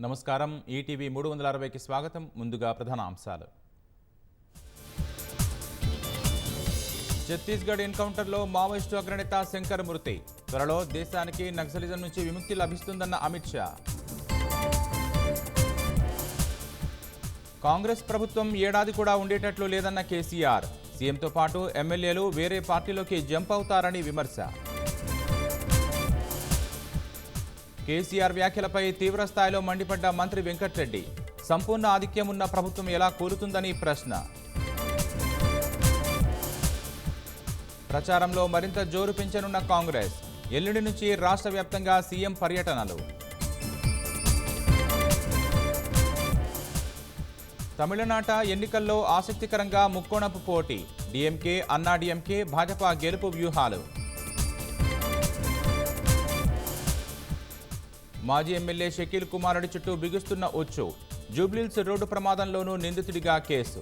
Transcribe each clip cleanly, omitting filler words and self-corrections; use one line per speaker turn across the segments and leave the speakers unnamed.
నమస్కారం ఈటీవీ 360కి స్వాగతం. ముందుగా ప్రధాన అంశాలు. ఛత్తీస్గఢ్ ఎన్కౌంటర్లో మావోయిస్టు అగ్రనేత శంకర్ మృతి. త్వరలో దేశానికి నక్సలిజం నుంచి విముక్తి లభిస్తుందన్న అమిత్ షా. కాంగ్రెస్ ప్రభుత్వం ఏడాది కూడా ఉండేటట్లు లేదన్న కేసీఆర్. సీఎంతో పాటు ఎమ్మెల్యేలు వేరే పార్టీలోకి జంప్ అవుతారని విమర్శ. కేసీఆర్ వ్యాఖ్యలపై తీవ్రస్థాయిలో మండిపడ్డ మంత్రి వెంకట్రెడ్డి. సంపూర్ణ ఆధిక్యం ఉన్న ప్రభుత్వం ఎలా కూలుతుందని ప్రశ్న. ప్రచారంలో మరింత జోరు పెంచనున్న కాంగ్రెస్. ఎల్లుండి నుంచి రాష్ట్ర వ్యాప్తంగా సీఎం పర్యటనలు. తమిళనాట ఎన్నికల్లో ఆసక్తికరంగా ముక్కోణపు పోటీ. డీఎంకే, అన్నా డీఎంకే, భాజపా గెలుపు వ్యూహాలు. మాజీ ఎమ్మెల్యే షకీల్ కుమారుడి చుట్టూ బిగుస్తున్న ఉచ్చు. జూబ్లీహిల్స్ రోడ్డు ప్రమాదంలోనూ నిందితుడిగా కేసు.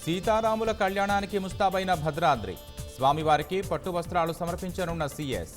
సీతారాముల కళ్యాణానికి ముస్తాబైన భద్రాద్రి. స్వామివారికి పట్టు వస్త్రాలు సమర్పించనున్న సీఎస్.